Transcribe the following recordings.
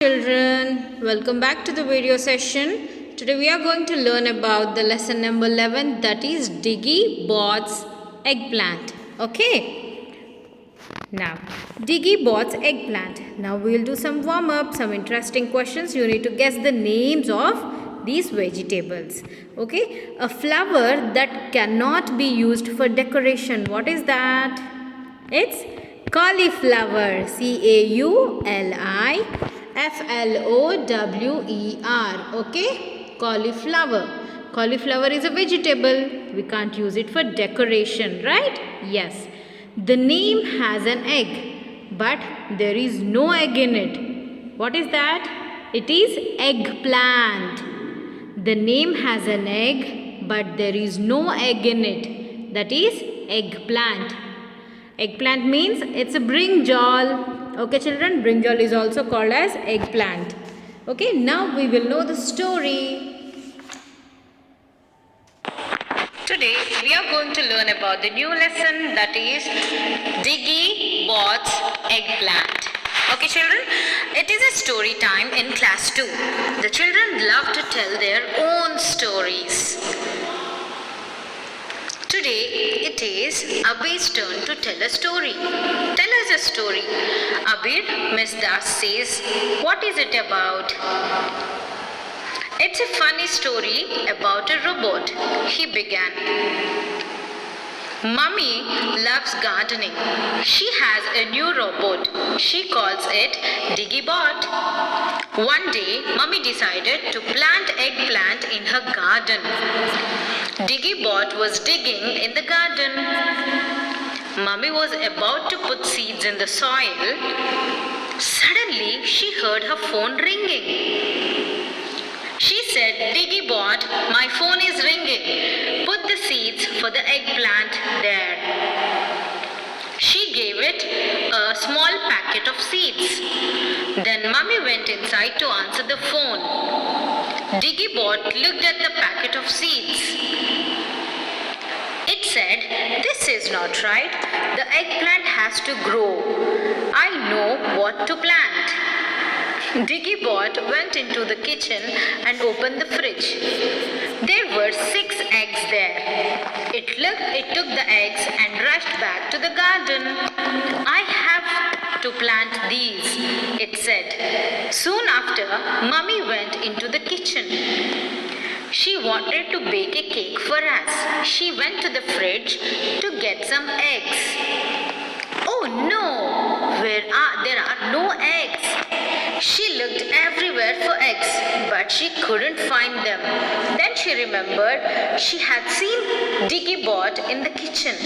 Children, welcome back to the video session. Today we are going to learn about the lesson number 11, that is Diggy Bot's eggplant. Okay, now Diggy Bot's eggplant. Now we will do some warm up, some interesting questions. You need to guess the names of these vegetables. Okay, a flower that cannot be used for decoration. What is that? It's cauliflower. CAULIFLOWER. Okay, cauliflower. Cauliflower is a vegetable. We can't use it for decoration, right? Yes. The name has an egg, but there is no egg in it. What is that? It is eggplant. The name has an egg, but there is no egg in it. That is eggplant. Eggplant means it's a brinjal. Okay, children, brinjal is also called as eggplant. Okay, now we will know the story. Today we are going to learn about the new lesson, that is Diggy Bot's eggplant. Okay, children, it is a story time in class 2. The children love to tell their own stories. Today it is Abir's turn to tell a story. Tell us a story. Abir, Miss Das says, what is it about? It's a funny story about a robot. He began. Mummy loves gardening. She has a new robot. She calls it Diggy Bot. One day, Mummy decided to plant eggplant in her garden. Diggy Bot was digging in the garden. Mummy was about to put seeds in the soil. Suddenly, she heard her phone ringing. She said, Diggy Bot, my phone is ringing. Put the seeds for the eggplant there. She gave it a small packet of seeds. Then Mummy went inside to answer the phone. Diggy Bot looked at the packet of seeds. It said, this is not right. The eggplant has to grow. I know what to plant. Diggy Bot went into the kitchen and opened the fridge. There were 6 eggs there. It took the eggs and rushed back to the garden. I have to plant these, it said. Soon after, Mummy went into the kitchen. She wanted to bake a cake for us. She went to the fridge to get some eggs. Oh no! There are no eggs. She looked everywhere for eggs, but she couldn't find them. Then she remembered she had seen Diggy Bot in the kitchen.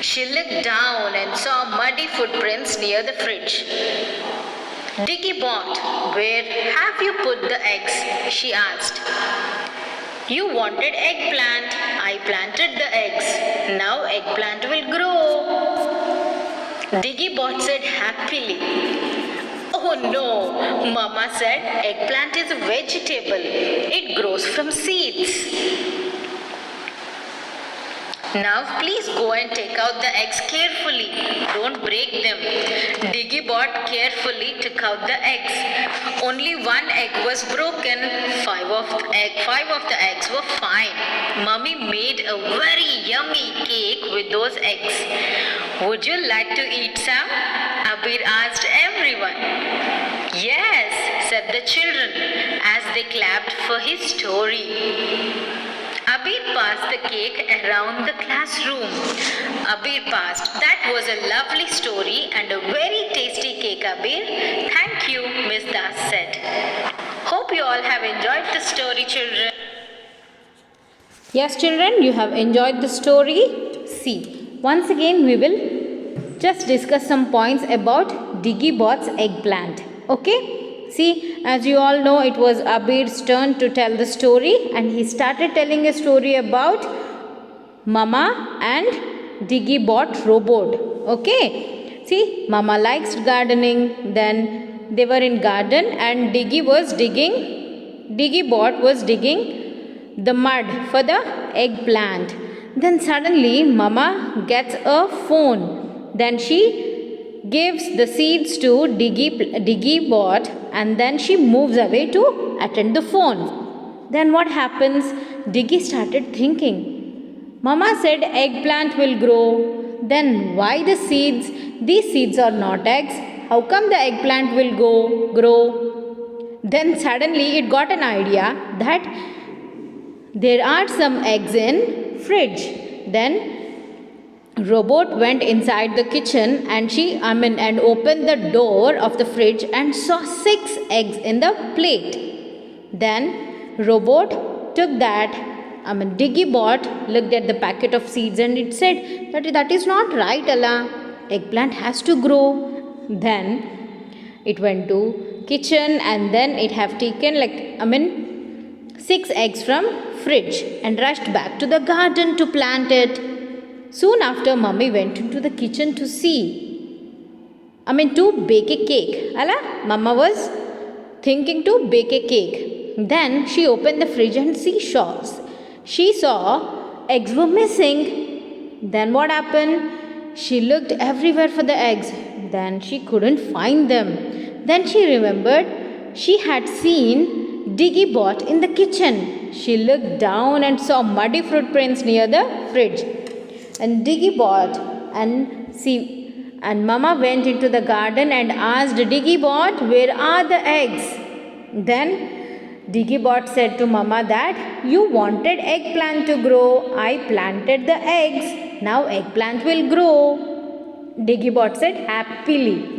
She looked down and saw muddy footprints near the fridge. Diggy Bot, where have you put the eggs? She asked. You wanted eggplant. I planted the eggs. Now eggplant will grow. Diggy Bot said happily. Oh no, Mama said eggplant is a vegetable. It grows from seeds. Now please go and take out the eggs carefully. Don't break them. Diggy Bot carefully took out the eggs. Only 1 egg was broken. 5 of the eggs were fine. Mummy made a very yummy cake with those eggs. Would you like to eat some? Abir asked everyone. Yes, said the children as they clapped for his story. Abir passed the cake around the classroom. Abir passed. That was a lovely story and a very tasty cake, Abir. Thank you, Miss Das said. Hope you all have enjoyed the story, children. Yes, children, you have enjoyed the story. See, once again we will just discuss some points about Diggy Bot's eggplant. Okay? See, as you all know, it was Abir's turn to tell the story, and he started telling a story about Mama and Diggy Bot robot. Okay? See, Mama likes gardening. Then they were in garden and Diggy Bot was digging the mud for the eggplant. Then suddenly Mama gets a phone. Then she gives the seeds to Diggy Bot, and then she moves away to attend the phone. Then what happens? Diggy started thinking. Mama said eggplant will grow. Then why the seeds? These seeds are not eggs. How come the eggplant will grow? Then suddenly it got an idea that there are some eggs in fridge. Then Robot went inside the kitchen and and opened the door of the fridge and saw 6 eggs in the plate. Then Robot took Diggy Bot looked at the packet of seeds and it said that is not right, Allah. Eggplant has to grow. Then it went to kitchen and then it have taken 6 eggs from fridge and rushed back to the garden to plant it. Soon after, Mummy went into the kitchen to bake a cake. Allah, Mama was thinking to bake a cake. Then she opened the fridge and she saw eggs were missing. Then what happened? She looked everywhere for the eggs. Then she couldn't find them. Then she remembered she had seen Diggy Bot in the kitchen. She looked down and saw muddy footprints near the fridge. And Diggy Bot and Mama went into the garden and asked Diggy Bot, where are the eggs? Then Diggy Bot said to Mama that you wanted eggplant to grow. I planted the eggs. Now eggplant will grow. Diggy Bot said happily.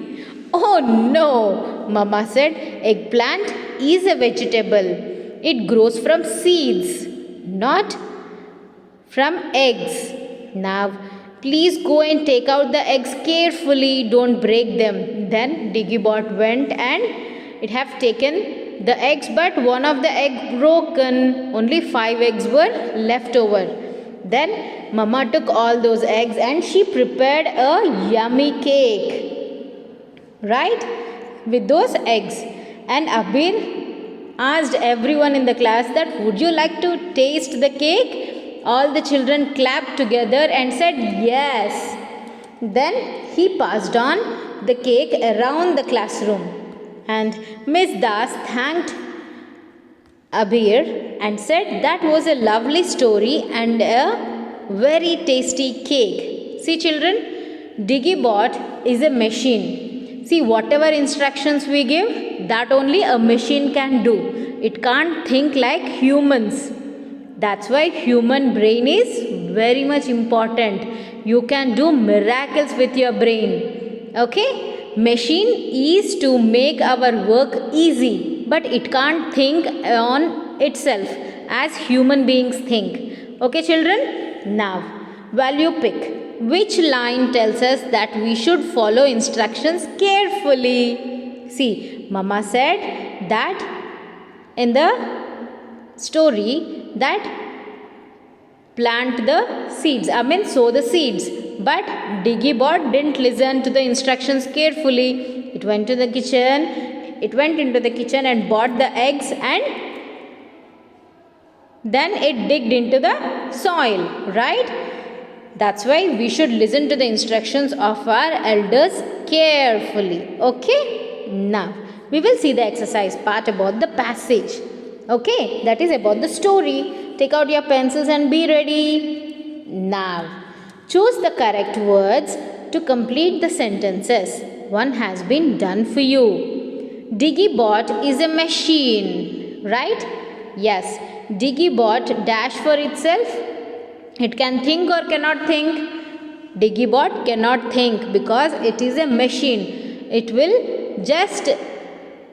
Oh no, Mama said, eggplant is a vegetable. It grows from seeds, not from eggs. Now, please go and take out the eggs carefully. Don't break them. Then Diggy Bot went and it have taken the eggs, but one of the egg broken. Only 5 eggs were left over. Then Mama took all those eggs and she prepared a yummy cake. Right? With those eggs. And Abir asked everyone in the class that would you like to taste the cake? All the children clapped together and said yes. Then he passed on the cake around the classroom. And Miss Das thanked Abir and said that was a lovely story and a very tasty cake. See children, Diggy Bot is a machine. See, whatever instructions we give, that only a machine can do. It can't think like humans. That's why human brain is very much important. You can do miracles with your brain. Okay? Machine is to make our work easy, but it can't think on itself as human beings think. Okay children? Now, value pick. Which line tells us that we should follow instructions carefully? See, Mama said that in the story that plant the seeds, sow the seeds. But Diggy Bot didn't listen to the instructions carefully. It went into the kitchen and bought the eggs and then it digged into the soil, right? That's why we should listen to the instructions of our elders carefully. Okay? Now, we will see the exercise part about the passage. Okay, that is about the story. Take out your pencils and be ready. Now, choose the correct words to complete the sentences. One has been done for you. Diggy Bot is a machine, right? Yes, Diggy Bot dash for itself. It can think or cannot think. Diggy Bot cannot think because it is a machine. It will just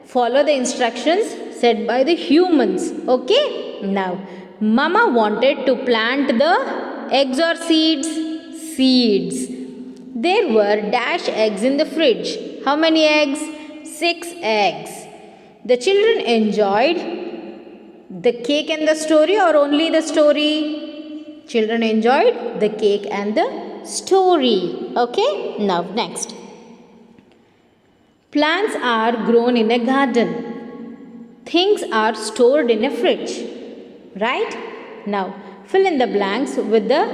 follow the instructions said by the humans. Okay? Now, Mama wanted to plant the eggs or seeds? Seeds. There were dash eggs in the fridge. How many eggs? 6 eggs. The children enjoyed the cake and the story or only the story? Children enjoyed the cake and the story. Okay? Now, next. Plants are grown in a garden. Things are stored in a fridge. Right? Now, fill in the blanks with the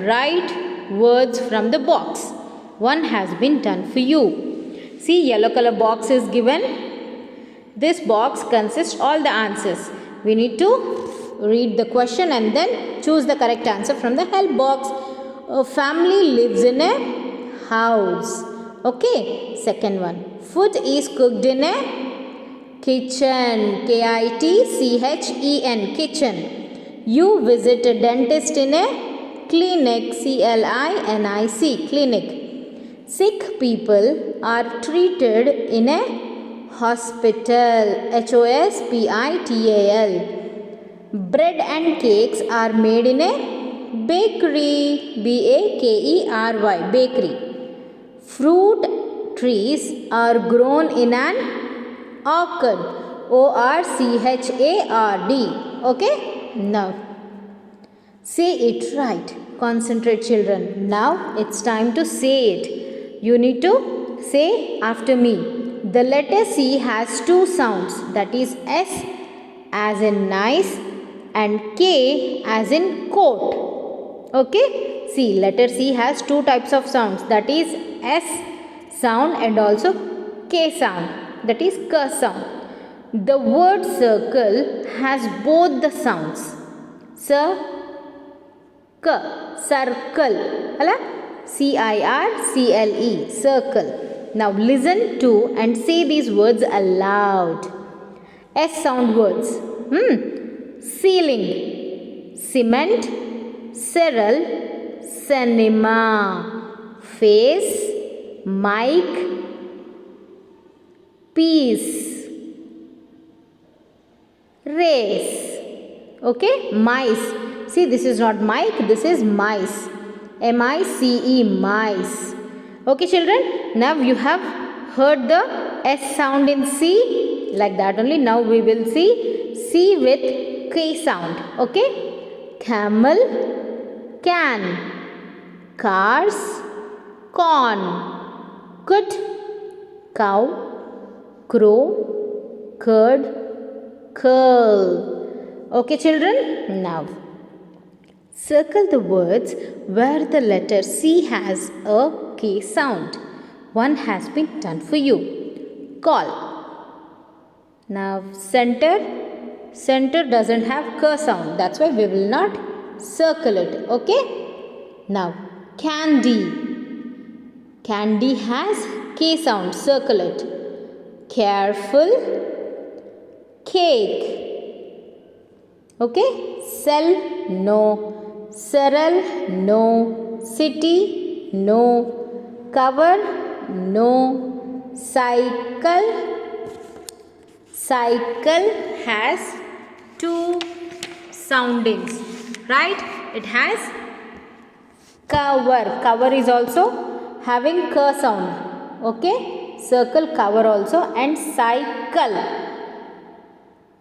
right words from the box. One has been done for you. See, yellow color box is given. This box consists all the answers. We need to read the question and then choose the correct answer from the help box. A family lives in a house. Okay. Second one. Food is cooked in a kitchen. Kitchen. Kitchen. You visit a dentist in a clinic. Clinic. Clinic. Sick people are treated in a hospital. Hospital. Bread and cakes are made in a bakery. Bakery. Bakery. Fruit trees are grown in an orchard. Orchard. Okay. Now say it right. Concentrate, children. Now it's time to say it. You need to say after me. The letter C has two sounds, that is S as in nice and K as in coat. Okay. See, letter C has two types of sounds, that is S sound and also K sound, that is K sound. The word circle has both the sounds. Circle. CIRCLE. Circle. Now listen to and say these words aloud. S sound words. Ceiling. Cement. Cyril. Cinema. Face. Mic. Peace. Race. Okay. Mice. See, this is not mic, this is mice. M-I-C-E, mice. Okay, children. Now you have heard the S sound in C. Like that only. Now we will see C with K sound. Okay. Camel, can. Cars, corn. Could, cow. Crow, curd, curl. Okay, children. Now circle the words where the letter C has a K sound. One has been done for you. Call. Now center doesn't have K sound. That's why we will not circle it. Okay. Now candy. Candy has K sound. Circle it. Careful. Cake. Okay. Cell, no. Cyril, no. City, no. Cover, no. Cycle has two soundings, right? It has cover is also having K sound. Okay. Circle, cover also, and cycle.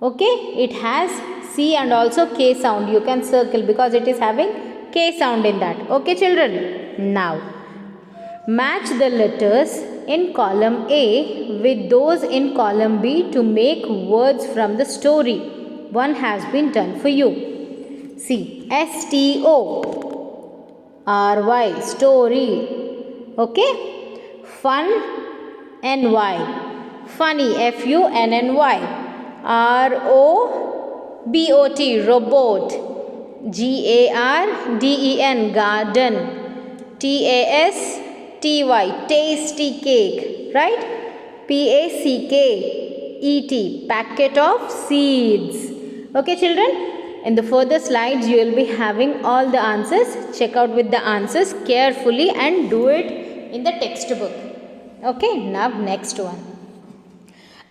Okay. It has C and also K sound. You can circle because it is having K sound in that. Okay, children. Now match the letters in column A with those in column B to make words from the story. One has been done for you. See, STORY, story. Okay. Fun, NY. Funny, FUNNY. ROBOT, robot. GARDEN, garden. TASTY, tasty cake, right? PACKET, packet of seeds. Okay, children. In the further slides, you will be having all the answers. Check out with the answers carefully and do it in the textbook. Okay, now next one.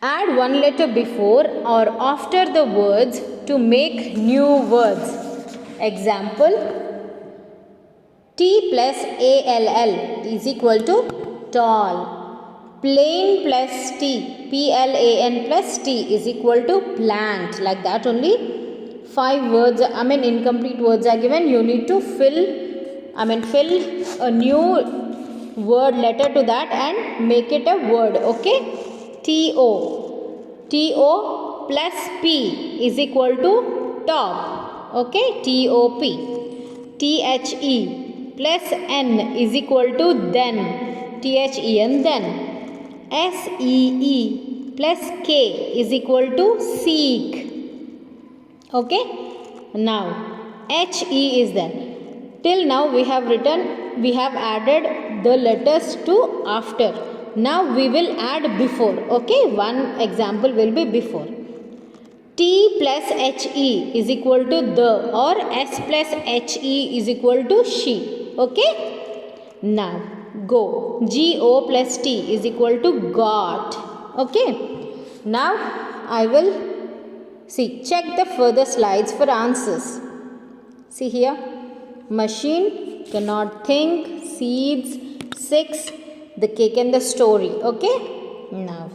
Add one letter before or after the words to make new words. Example, T plus ALL is equal to tall. Plain plus T, PLAN plus T is equal to plant. Like that only. 5 words, incomplete words are given. You need to fill a new word letter to that and make it a word. Okay. TO plus P is equal to top. Okay. TOP. THE plus N is equal to then. THEN then. SEE plus K is equal to seek. Okay. Now HE is there. Till now we have added the letters to after. Now we will add before. Okay. One example will be before. T plus HE is equal to the, or S plus HE is equal to she. Okay. Now go. GO plus T is equal to got. Okay. Now I will check the further slides for answers. See here. Machine, cannot think, seeds, 6, the cake and the story. Okay. Now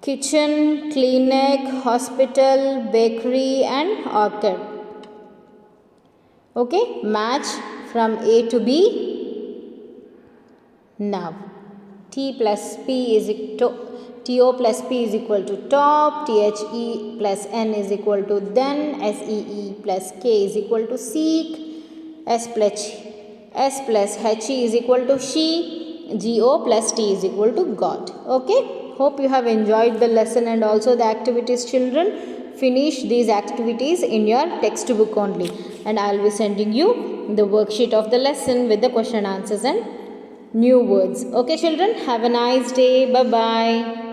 kitchen, clinic, hospital, bakery and orchid. Okay. Match from A to B. Now T plus P is TO plus P is equal to top, THE plus N is equal to then, SEE plus K is equal to seek, S plus HE is equal to she, GO plus T is equal to got. Okay. Hope you have enjoyed the lesson and also the activities, children. Finish these activities in your textbook only, and I will be sending you the worksheet of the lesson with the question answers and new words. Okay children, have a nice day. Bye bye.